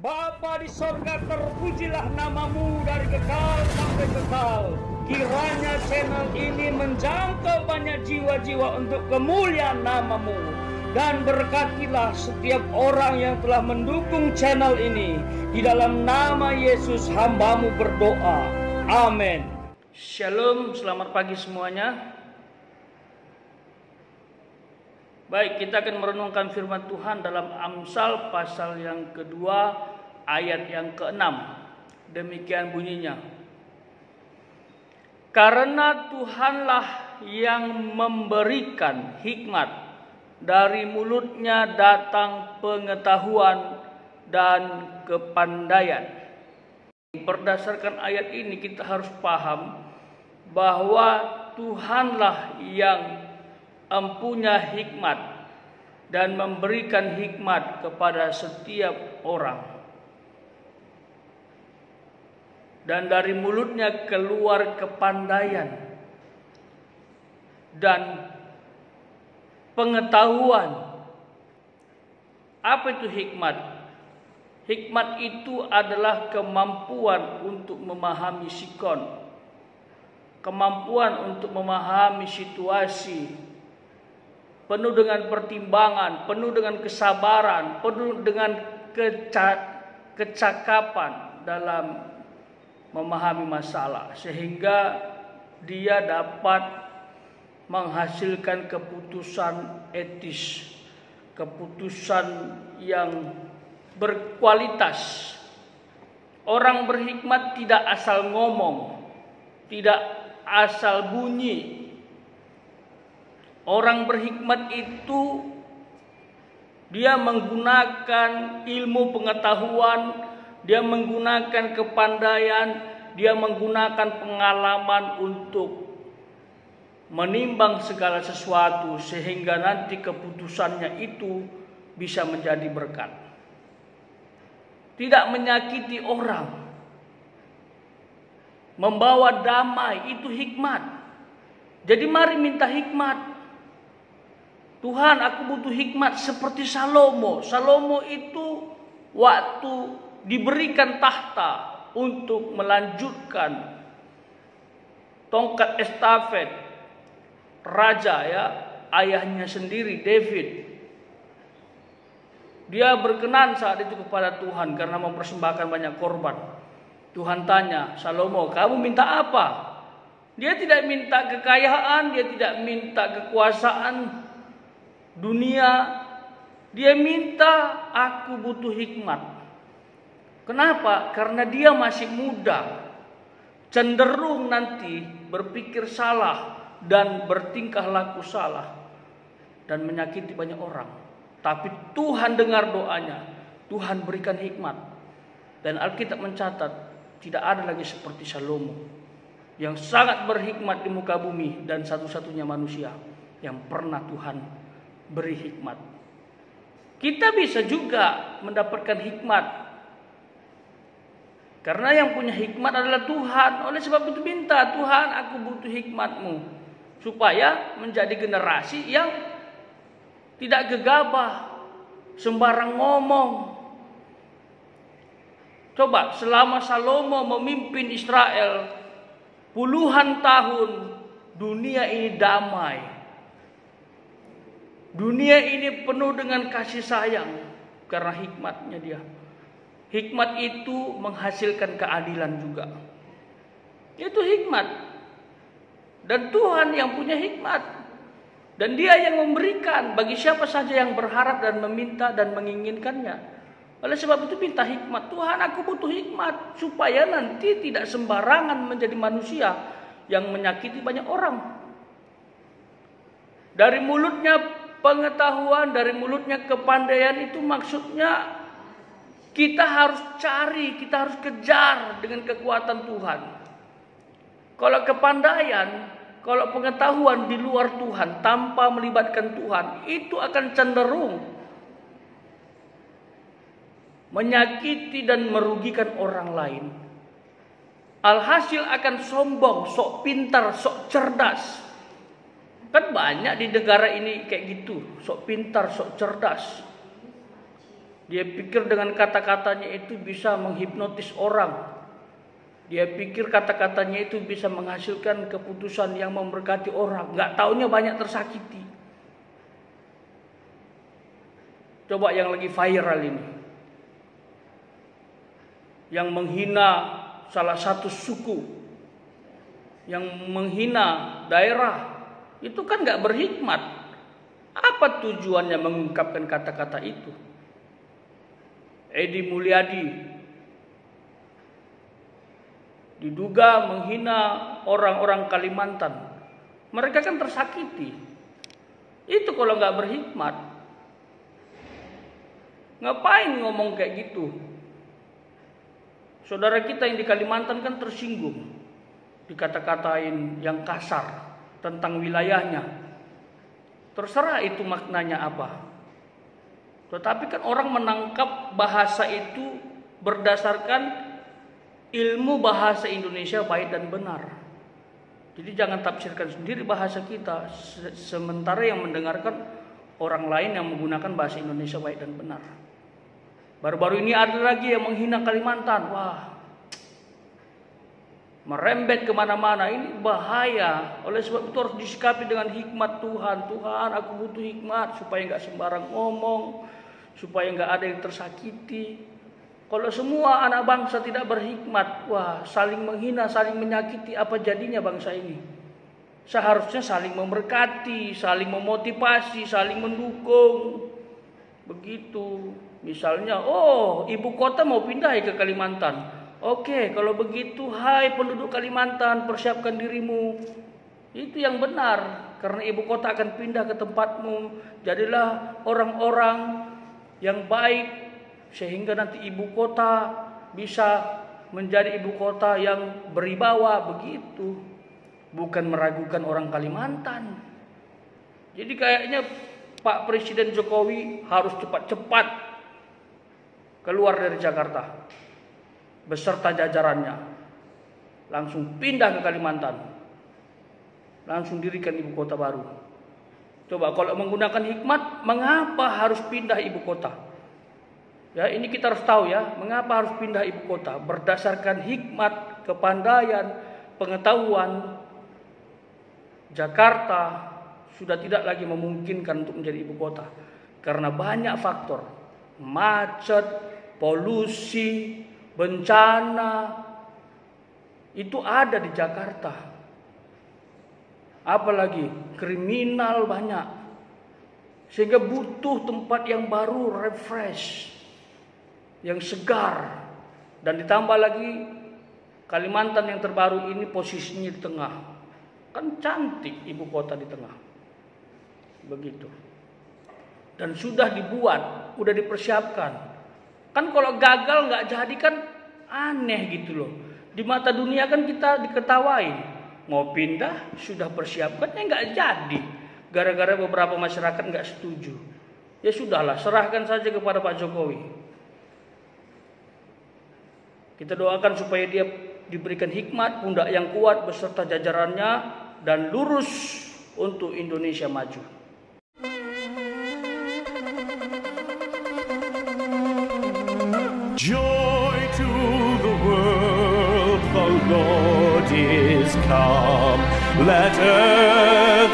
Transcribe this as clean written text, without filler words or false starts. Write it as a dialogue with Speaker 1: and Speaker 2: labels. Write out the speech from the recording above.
Speaker 1: Bapa di sorga, terpujilah namamu dari kekal sampai kekal. Kiranya channel ini menjangkau banyak jiwa-jiwa untuk kemuliaan namamu. Dan berkatilah setiap orang yang telah mendukung channel ini. Di dalam nama Yesus hambamu berdoa. Amin. Shalom, selamat pagi semuanya. Baik, kita akan merenungkan firman Tuhan dalam Amsal pasal yang kedua ayat yang ke-6. Demikian bunyinya. Karena Tuhanlah yang memberikan hikmat, dari mulutnya datang pengetahuan dan kepandaian. Berdasarkan ayat ini kita harus paham bahwa Tuhanlah yang mempunyai hikmat dan memberikan hikmat kepada setiap orang. Dan dari mulutnya keluar kepandaian dan pengetahuan. Apa itu hikmat? Hikmat itu adalah kemampuan untuk memahami sikon, kemampuan untuk memahami situasi, penuh dengan pertimbangan, penuh dengan kesabaran, penuh dengan kecakapan dalam memahami masalah, sehingga dia dapat menghasilkan keputusan etis, keputusan yang berkualitas. Orang berhikmat tidak asal ngomong, tidak asal bunyi. Orang berhikmat itu dia menggunakan ilmu pengetahuan, dia menggunakan kepandaian, dia menggunakan pengalaman untuk menimbang segala sesuatu sehingga nanti keputusannya itu bisa menjadi berkat. Tidak menyakiti orang, membawa damai, itu hikmat. Jadi mari minta hikmat. Tuhan, aku butuh hikmat seperti Salomo. Salomo itu waktu diberikan tahta untuk melanjutkan tongkat estafet raja, ya, ayahnya sendiri David. Dia berkenan saat itu kepada Tuhan karena mempersembahkan banyak korban. Tuhan tanya, Salomo, kamu minta apa? Dia tidak minta kekayaan, dia tidak minta kekuasaan dunia, dia minta aku butuh hikmat. Kenapa? Karena dia masih muda, cenderung nanti berpikir salah dan bertingkah laku salah dan menyakiti banyak orang. Tapi Tuhan dengar doanya, Tuhan berikan hikmat. Dan Alkitab mencatat tidak ada lagi seperti Salomo yang sangat berhikmat di muka bumi dan satu-satunya manusia yang pernah Tuhan beri hikmat. Kita bisa juga mendapatkan hikmat karena yang punya hikmat adalah Tuhan. Oleh sebab itu minta, Tuhan, aku butuh hikmat-Mu supaya menjadi generasi yang tidak gegabah, sembarang ngomong. Coba selama Salomo memimpin Israel puluhan tahun, dunia ini damai. Dunia ini penuh dengan kasih sayang karena hikmatnya dia. Hikmat itu menghasilkan keadilan juga. Itu hikmat. Dan Tuhan yang punya hikmat. Dan dia yang memberikan bagi siapa saja yang berharap dan meminta dan menginginkannya. Oleh sebab itu minta hikmat. Tuhan, aku butuh hikmat supaya nanti tidak sembarangan menjadi manusia yang menyakiti banyak orang. Dari mulutnya pengetahuan, dari mulutnya kepandaian, itu maksudnya kita harus cari, kita harus kejar dengan kekuatan Tuhan. Kalau kepandaian, kalau pengetahuan di luar Tuhan, tanpa melibatkan Tuhan, itu akan cenderung menyakiti dan merugikan orang lain. Alhasil akan sombong, sok pintar, sok cerdas. Kan banyak di negara ini kayak gitu, sok pintar, sok cerdas. Dia pikir dengan kata-katanya itu bisa menghipnotis orang. Dia pikir kata-katanya itu bisa menghasilkan keputusan yang memberkati orang. Nggak taunya banyak tersakiti. Coba yang lagi viral ini, yang menghina salah satu suku, yang menghina daerah, itu kan nggak berhikmat. Apa tujuannya mengungkapkan kata-kata itu? Edi Mulyadi diduga menghina orang-orang Kalimantan. Mereka kan tersakiti. Itu kalau nggak berhikmat. Ngapain ngomong kayak gitu? Saudara kita yang di Kalimantan kan tersinggung, dikata-katain yang kasar tentang wilayahnya. Terserah itu maknanya apa. Tetapi kan orang menangkap bahasa itu berdasarkan ilmu bahasa Indonesia baik dan benar. Jadi jangan tafsirkan sendiri bahasa kita, sementara yang mendengarkan orang lain yang menggunakan bahasa Indonesia baik dan benar. Baru-baru ini ada lagi yang menghina Kalimantan. Wah, merembet kemana-mana. Ini bahaya. Oleh sebab itu harus disikapi dengan hikmat Tuhan. Tuhan, aku butuh hikmat supaya nggak sembarang ngomong, supaya nggak ada yang tersakiti. Kalau semua anak bangsa tidak berhikmat, wah, saling menghina, saling menyakiti, apa jadinya bangsa ini? Seharusnya saling memberkati, saling memotivasi, saling mendukung. Begitu. Misalnya, oh, ibu kota mau pindah ke Kalimantan. Oke, kalau begitu, hai penduduk Kalimantan, persiapkan dirimu. Itu yang benar, karena ibu kota akan pindah ke tempatmu. Jadilah orang-orang yang baik, sehingga nanti ibu kota bisa menjadi ibu kota yang beribawa. Begitu, bukan meragukan orang Kalimantan. Jadi kayaknya Pak Presiden Jokowi harus cepat-cepat keluar dari Jakarta beserta jajarannya, langsung pindah ke Kalimantan, langsung dirikan ibu kota baru. Coba kalau menggunakan hikmat, mengapa harus pindah ibu kota? Ya, ini kita harus tahu ya, mengapa harus pindah ibu kota? Berdasarkan hikmat, kepandaian, pengetahuan, Jakarta sudah tidak lagi memungkinkan untuk menjadi ibu kota karena banyak faktor, macet, polusi, bencana, itu ada di Jakarta. Apalagi kriminal banyak, sehingga butuh tempat yang baru, refresh, yang segar. Dan ditambah lagi Kalimantan yang terbaru ini posisinya di tengah, kan cantik ibu kota di tengah, begitu. Dan sudah dibuat, sudah dipersiapkan. Kan kalau gagal nggak jadi kan aneh gitu loh. Di mata dunia kan kita diketawain. Mau pindah sudah persiapkan, nggak jadi. Gara-gara beberapa masyarakat nggak setuju. Ya sudahlah, serahkan saja kepada Pak Jokowi. Kita doakan supaya dia diberikan hikmat, pundak yang kuat beserta jajarannya, dan lurus untuk Indonesia maju.
Speaker 2: Joy to the world, the Lord is come. Let earth